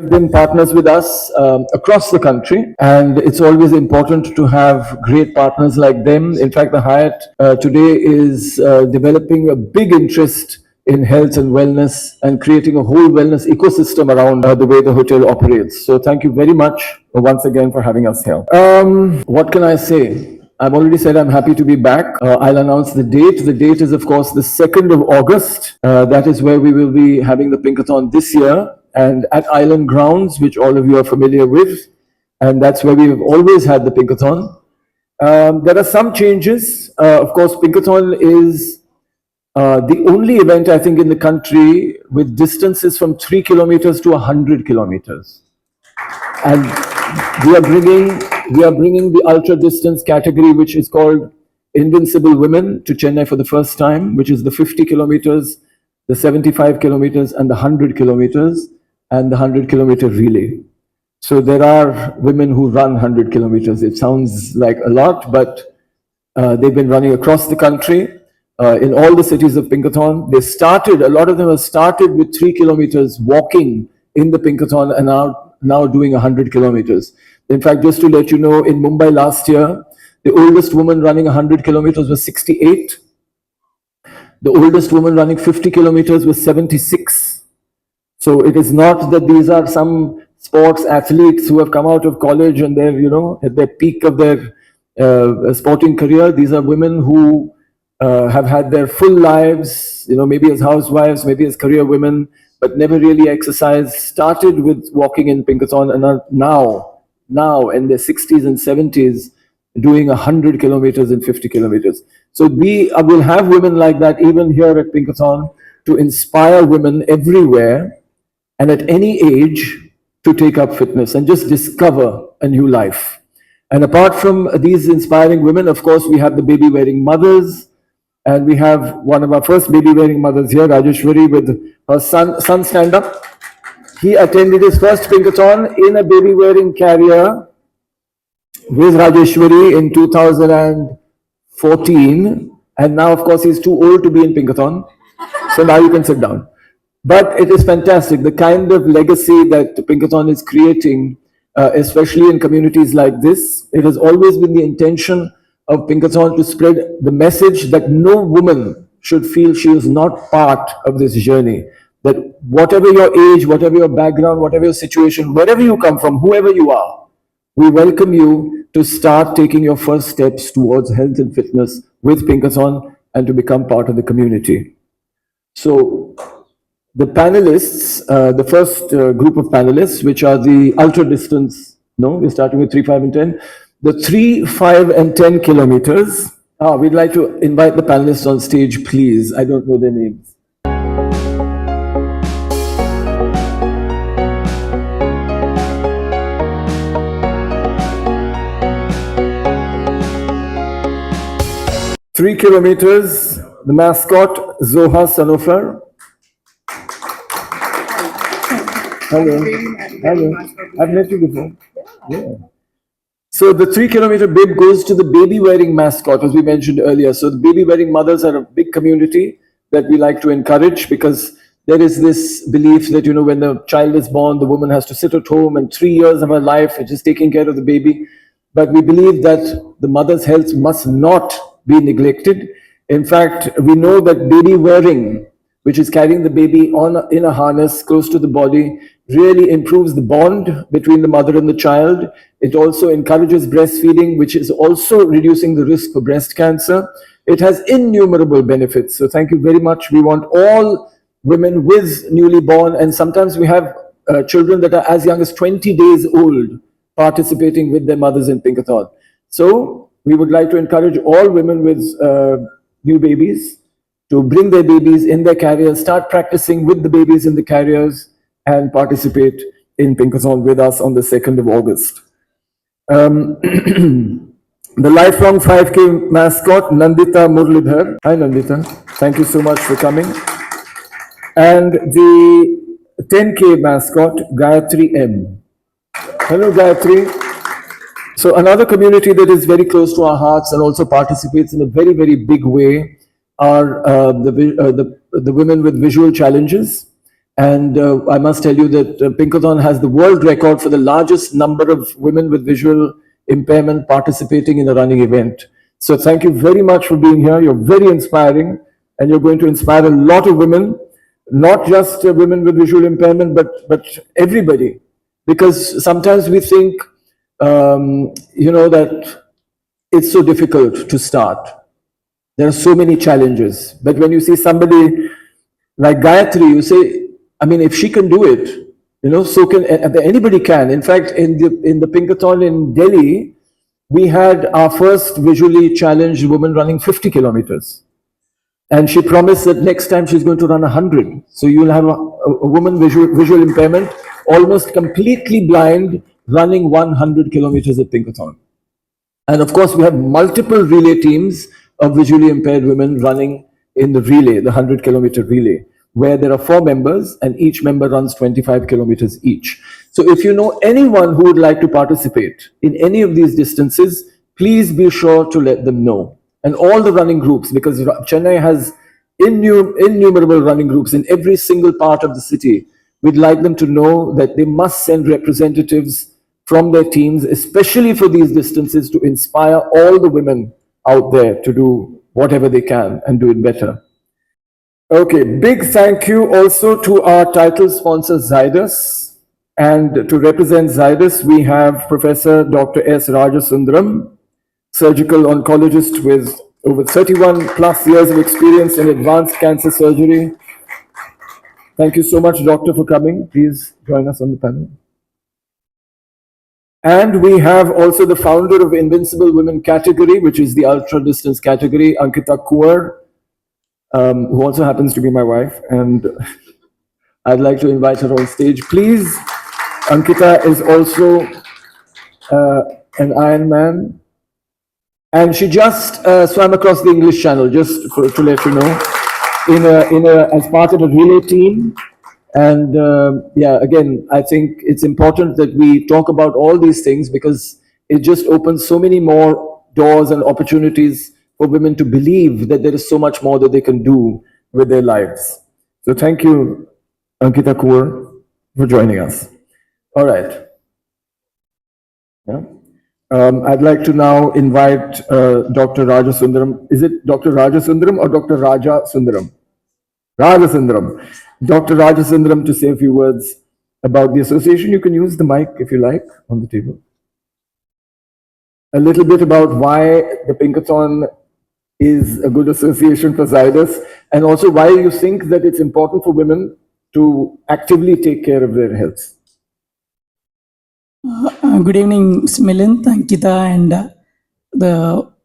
been partners with us across the country, and it's always important to have great partners like them. In fact, the Hyatt today is developing a big interest in health and wellness and creating a whole wellness ecosystem around the way the hotel operates. So thank you very much once again for having us here. What can I say? I've already said I'm happy to be back. I'll announce the date. The date is, of course, the 2nd of August. That is where we will be having the pinkathon this year, and at Island Grounds, which all of you are familiar with. And that's where we've always had the pinkathon. There are some changes. Of course, pinkathon is the only event, I think, in the country with distances from 3 kilometers to 100 kilometers. And we are bringing the ultra distance category, which is called Invincible Women, to Chennai for the first time, which is the 50 kilometers, the 75 kilometers, and the 100 kilometers, and the 100-kilometer relay. So there are women who run 100 kilometers. It sounds like a lot, but they've been running across the country in all the cities of pinkathon. They started, a lot of them have started with 3 kilometers walking in the pinkathon and are now doing 100 kilometers. In fact, just to let you know, in Mumbai last year, the oldest woman running 100 kilometers was 68. The oldest woman running 50 kilometers was 76. So it is not that these are some sports athletes who have come out of college and they're, at their peak of their sporting career. These are women who have had their full lives, maybe as housewives, maybe as career women, but never really exercised, started with walking in pinkathon and are now in their 60s and 70s doing 100 kilometers and 50 kilometers. So we will have women like that even here at pinkathon to inspire women everywhere and at any age to take up fitness and just discover a new life. And apart from these inspiring women, of course, we have the baby-wearing mothers, and we have one of our first baby-wearing mothers here, Rajeshwari, with her son stand up. He attended his first pinkathon in a baby-wearing carrier with Rajeshwari in 2014, and now, of course, he's too old to be in pinkathon, so now you can sit down. But it is fantastic, the kind of legacy that pinkathon is creating, especially in communities like this. It has always been the intention of pinkathon to spread the message that no woman should feel she is not part of this journey. That whatever your age, whatever your background, whatever your situation, wherever you come from, whoever you are, we welcome you to start taking your first steps towards health and fitness with pinkathon and to become part of the community. So the panelists, the first group of panelists, which are the ultra distance, we're starting with 3, 5, and 10. The 3, 5, and 10 kilometers. We'd like to invite the panelists on stage, please. I don't know their names. Three kilometers, the mascot, Zoha Sanofer. Hello. Hello. I've met you before. Yeah. So the 3 kilometer bib goes to the baby wearing mascot, as we mentioned earlier. So the baby wearing mothers are a big community that we like to encourage, because there is this belief that, when the child is born, the woman has to sit at home and 3 years of her life is just taking care of the baby. But we believe that the mother's health must not be neglected. In fact, we know that baby wearing, which is carrying the baby in a harness close to the body, really improves the bond between the mother and the child. It also encourages breastfeeding, which is also reducing the risk for breast cancer. It has innumerable benefits. So thank you very much. We want all women with newly born, and sometimes we have children that are as young as 20 days old participating with their mothers in pinkathon. So we would like to encourage all women with new babies to bring their babies in their carriers, start practicing with the babies in the carriers, and participate in pinkathon with us on the 2nd of August. The lifelong 5K mascot, Nandita Murlidhar. Hi, Nandita. Thank you so much for coming. And the 10K mascot, Gayatri M. Hello, Gayatri. So another community that is very close to our hearts and also participates in a very, very big way are the women with visual challenges. And I must tell you that Pinkathon has the world record for the largest number of women with visual impairment participating in a running event. So thank you very much for being here. You're very inspiring, and you're going to inspire a lot of women, not just women with visual impairment, but everybody. Because sometimes we think, that it's so difficult to start. There are so many challenges. But when you see somebody like Gayatri, you say, I mean, if she can do it, so can anybody can. In fact, in the Pinkathon in Delhi, we had our first visually challenged woman running 50 kilometers. And she promised that next time she's going to run 100. So you'll have a woman visual impairment, almost completely blind, running 100 kilometers at Pinkathon. And of course, we have multiple relay teams of visually impaired women running in the relay, the 100-kilometer relay, where there are 4 members and each member runs 25 kilometers each. So if you know anyone who would like to participate in any of these distances, please be sure to let them know. And all the running groups, because Chennai has innumerable running groups in every single part of the city, we'd like them to know that they must send representatives from their teams, especially for these distances, to inspire all the women out there to do whatever they can and do it better. Okay, big thank you also to our title sponsor, Zydus. And to represent Zydus, we have Professor Dr. S. Rajasundaram, surgical oncologist with over 31 plus years of experience in advanced cancer surgery. Thank you so much, Doctor, for coming. Please join us on the panel. And we have also the founder of Invincible Women category, which is the ultra distance category, Ankita Kaur, who also happens to be my wife. And I'd like to invite her on stage. Please, Ankita is also an Ironman. And she just swam across the English Channel, just to let you know, as part of a relay team. And again, I think it's important that we talk about all these things because it just opens so many more doors and opportunities for women to believe that there is so much more that they can do with their lives. So thank you, Ankita Kaur, for joining us. All right. Yeah. I'd like to now invite Dr. Rajasundaram. Is it Dr. Rajasundaram or Dr. Raja Sundaram? Rajasundaram. Dr. Rajasundaram to say a few words about the association. You can use the mic if you like on the table. A little bit about why the Pinkathon is a good association for Zydus, and also why you think that it's important for women to actively take care of their health. Good evening, Mr. Milind, Ankita, and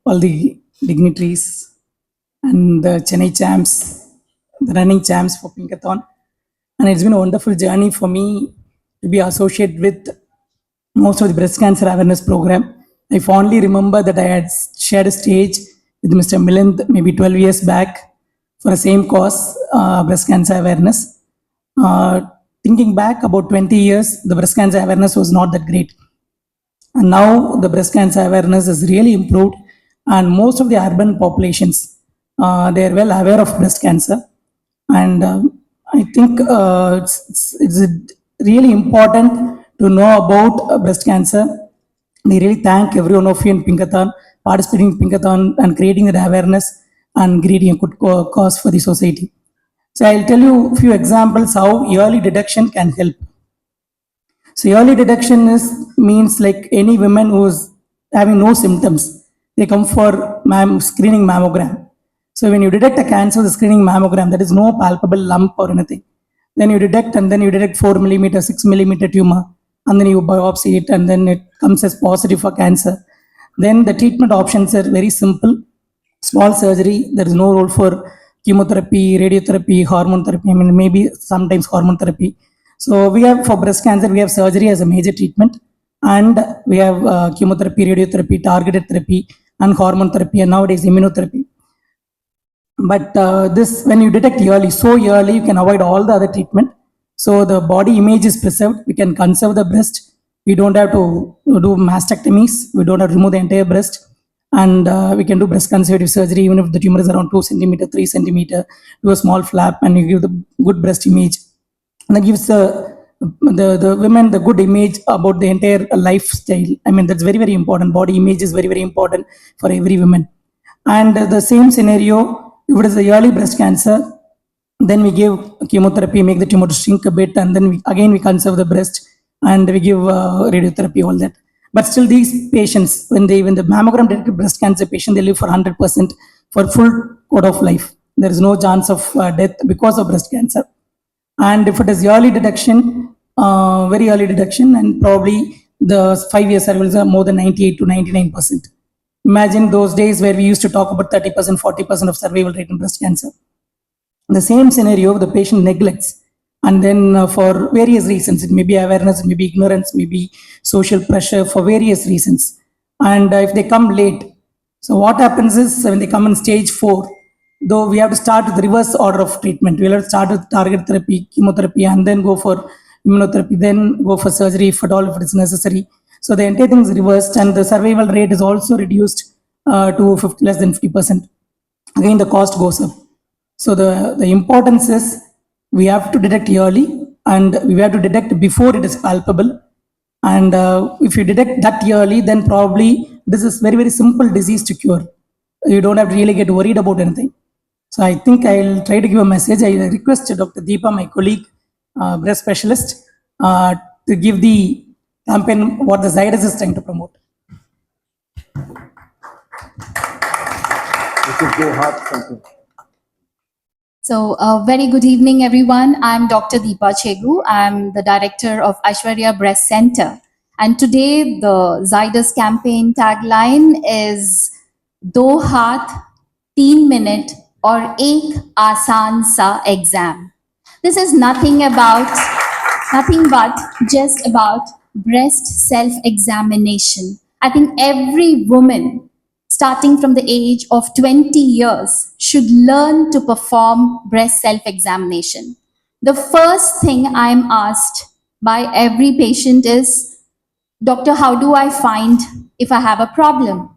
all the dignitaries and the Chennai champs, the running champs for Pinkathon. And it's been a wonderful journey for me to be associated with most of the breast cancer awareness program. I fondly remember that I had shared a stage with Mr. Milind maybe 12 years back for the same cause, breast cancer awareness. Thinking back about 20 years, the breast cancer awareness was not that great. And now the breast cancer awareness is really improved, and most of the urban populations, they are well aware of breast cancer. And I think it's really important to know about breast cancer. We really thank every one of you in Pinkathon, participating in Pinkathon and creating that awareness and creating a good cause for the society. So I'll tell you a few examples how early detection can help. So early detection means like any woman who's having no symptoms, they come for screening mammogram. So when you detect a cancer with a screening mammogram, there is no palpable lump or anything. Then you detect, and then you detect 4 millimeter, 6 millimeter tumor, and then you biopsy it, and then it comes as positive for cancer. Then the treatment options are very simple. Small surgery, there is no role for chemotherapy, radiotherapy, hormone therapy, I mean maybe sometimes hormone therapy. So we have, for breast cancer, we have surgery as a major treatment, and we have chemotherapy, radiotherapy, targeted therapy, and hormone therapy, and nowadays immunotherapy. But this, when you detect early, so early, you can avoid all the other treatment. So the body image is preserved, we can conserve the breast, we don't have to do mastectomies, we don't have to remove the entire breast. And we can do breast conservative surgery even if the tumor is around 2 centimeter, 3 centimeter, do a small flap, and you give the good breast image. and that gives the women the good image about the entire lifestyle. I mean, that's very, very important. Body image is very, very important for every woman. And the same scenario, if it is a early breast cancer, then we give chemotherapy, make the tumor to shrink a bit, and then we conserve the breast, and we give radiotherapy, all that. But still, these patients, when the mammogram detected breast cancer patient, they live for 100% for full course of life. There is no chance of death because of breast cancer. And if it is early detection, very early detection, and probably the 5-year survivals are more than 98 to 99%. Imagine those days where we used to talk about 30%, 40% of survival rate in breast cancer. The same scenario, the patient neglects, and then for various reasons, it may be awareness, it may be ignorance, maybe social pressure, for various reasons. And if they come late, so what happens is when they come in stage 4, though we have to start with the reverse order of treatment. We'll have to start with target therapy, chemotherapy, and then go for immunotherapy, then go for surgery if at all, if it is necessary. So the entire thing is reversed, and the survival rate is also reduced to less than 50%. Again, the cost goes up. So the importance is we have to detect early, and we have to detect before it is palpable. And if you detect that early, then probably this is very, very simple disease to cure. You don't have to really get worried about anything. So I think I'll try to give a message. I request Dr. Deepa, my colleague, breast specialist, to give the campaign what the Zydus is trying to promote. So, very good evening, everyone. I'm Dr. Deepa Chegu. I'm the director of Aishwarya Breast Center. And today, the Zydus campaign tagline is Do Haath, 3 minute or Ek Aasan Sa Exam. This is nothing but just about breast self-examination. I think every woman starting from the age of 20 years should learn to perform breast self-examination. The first thing I'm asked by every patient is, Doctor, how do I find if I have a problem?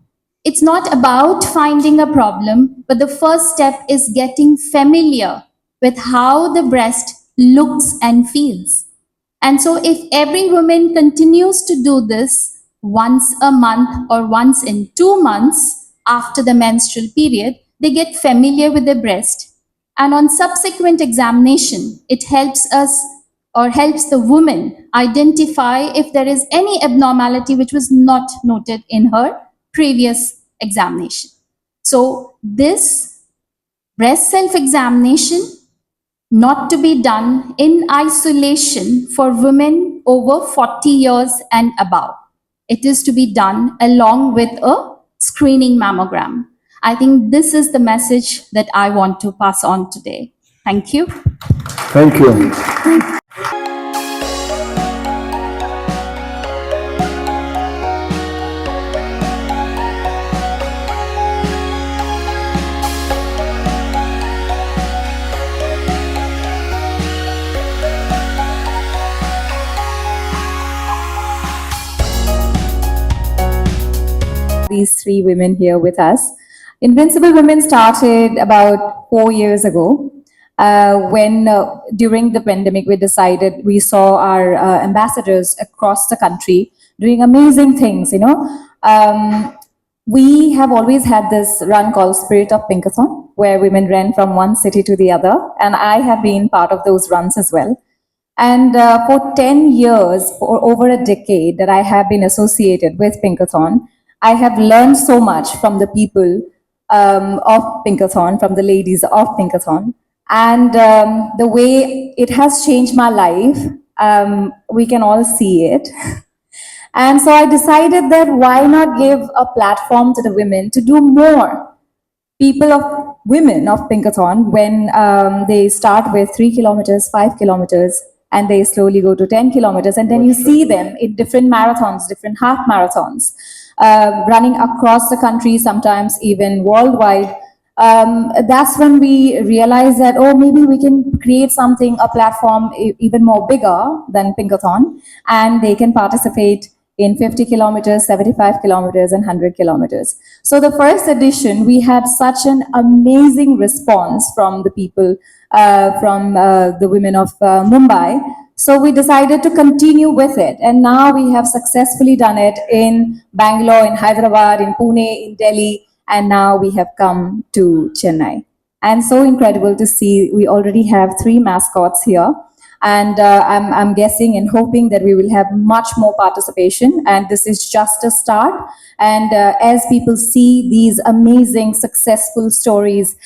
It's not about finding a problem, but the first step is getting familiar with how the breast looks and feels. And so if every woman continues to do this once a month or once in 2 months after the menstrual period, they get familiar with their breast. And on subsequent examination, it helps us or helps the woman identify if there is any abnormality which was not noted in her previous examination. So this breast self-examination not to be done in isolation for women over 40 years and above. It is to be done along with a screening mammogram. I think this is the message that I want to pass on today. Thank you. Thank you. These 3 women here with us. Invincible Women started about 4 years ago when during the pandemic we saw our ambassadors across the country doing amazing things, we have always had this run called Spirit of Pinkathon, where women ran from one city to the other, and I have been part of those runs as well. And for 10 years, or over a decade that I have been associated with Pinkathon, I have learned so much from the people of Pinkathon, from the ladies of Pinkathon. And the way it has changed my life, we can all see it. And so I decided that why not give a platform to the women to do more. Women of Pinkathon, when they start with 3 kilometers, 5 kilometers, and they slowly go to 10 kilometers, and then you see them in different marathons, different half marathons, running across the country, sometimes even worldwide. That's when we realize that, oh, maybe we can create something, a platform even more bigger than Pinkathon, and they can participate in 50 kilometers, 75 kilometers, and 100 kilometers. So the first edition, we had such an amazing response from the people from the women of Mumbai. So we decided to continue with it. And now we have successfully done it in Bangalore, in Hyderabad, in Pune, in Delhi, and now we have come to Chennai. And so incredible to see we already have 3 mascots here. And I'm guessing and hoping that we will have much more participation. And this is just a start. And as people see these amazing, successful stories,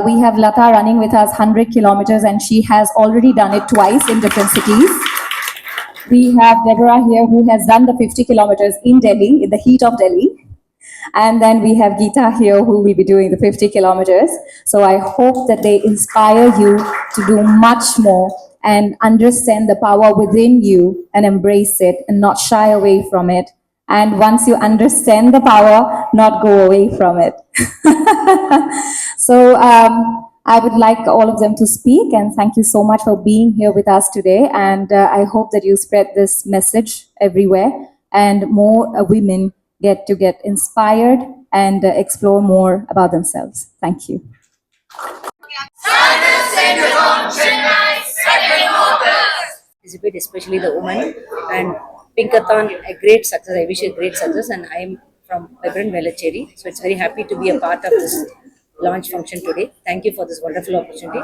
we have Lata running with us 100 kilometers, and she has already done it twice in different cities. We have Deborah here who has done the 50 kilometers in Delhi, in the heat of Delhi. And then we have Geeta here who will be doing the 50 kilometers. So I hope that they inspire you to do much more and understand the power within you and embrace it and not shy away from it. And once you understand the power, not go away from it. So I would like all of them to speak, and thank you so much for being here with us today. And I hope that you spread this message everywhere and more women get inspired and explore more about themselves. Thank you. Participate, especially the women, and pinkathon a great success. I wish a great success, and I am from Vibrant Velachery, so it's very happy to be a part of this launch function today. Thank you for this wonderful opportunity.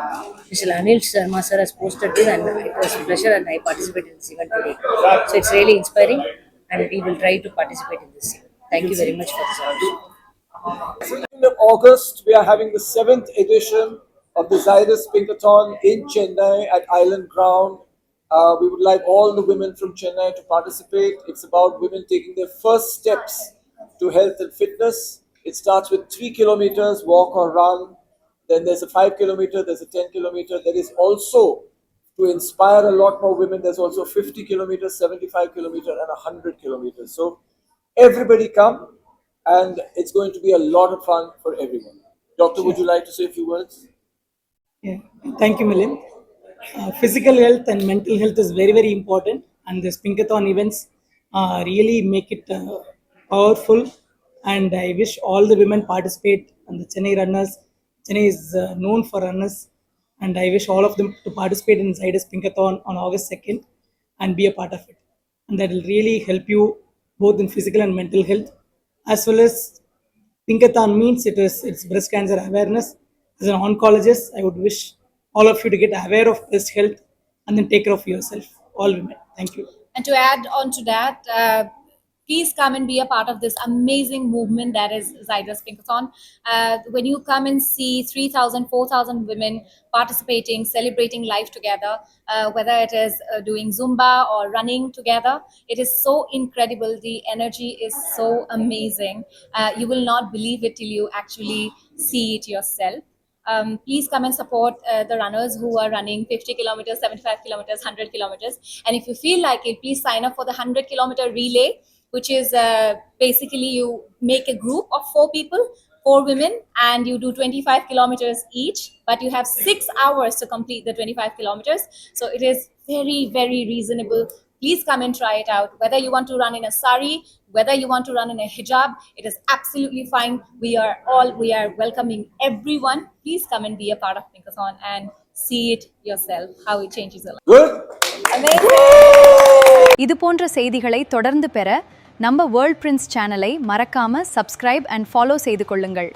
Mr. Anil Sharma sir has posted this, and it was a pleasure, and I participated in this event today. So it's really inspiring, and we will try to participate in this event. Thank you very much for this opportunity. 2nd of August, we are having the 7th edition of the Zydus Pinkathon in Chennai at Island Ground. We would like all the women from Chennai to participate. It's about women taking their first steps to health and fitness. It starts with 3 kilometers, walk or run. Then there's a 5 kilometer, there's a 10 kilometer. There is also, to inspire a lot more women, there's also 50 kilometers, 75 kilometers, and 100 kilometers. So everybody come, and it's going to be a lot of fun for everyone. Doctor, would you like to say a few words? Yeah. Thank you, Milind. Physical health and mental health is very, very important, and this Pinkathon events really make it powerful. And I wish all the women participate, and the Chennai runners. Chennai is known for runners, and I wish all of them to participate in Zydus Pinkathon on August 2nd and be a part of it. And that will really help you both in physical and mental health, as well as Pinkathon means it's breast cancer awareness. As an oncologist, I would wish all of you to get aware of breast health and then take care of yourself, all women. Thank you. And to add on to that, please come and be a part of this amazing movement that is Zydus Pinkathon. When you come and see 3,000, 4,000 women participating, celebrating life together, whether it is doing Zumba or running together, it is so incredible. The energy is so amazing. You will not believe it till you actually see it yourself. Please come and support the runners who are running 50 kilometers, 75 kilometers, 100 kilometers. And if you feel like it, please sign up for the 100-kilometer relay, which is basically you make a group of 4 people, 4 women, and you do 25 kilometers each, but you have 6 hours to complete the 25 kilometers. So it is very, very reasonable. Please come and try it out. Whether you want to run in a sari, whether you want to run in a hijab, it is absolutely fine. We are welcoming everyone. Please come and be a part of Pinkathon and see it yourself, how it changes your life. Good? Amazing! இது போன்ற செய்திகளை தொடர்ந்து பெற நம்ம Worldprince சேனலை மறக்காம subscribe and follow செய்து கொள்ளுங்கள்.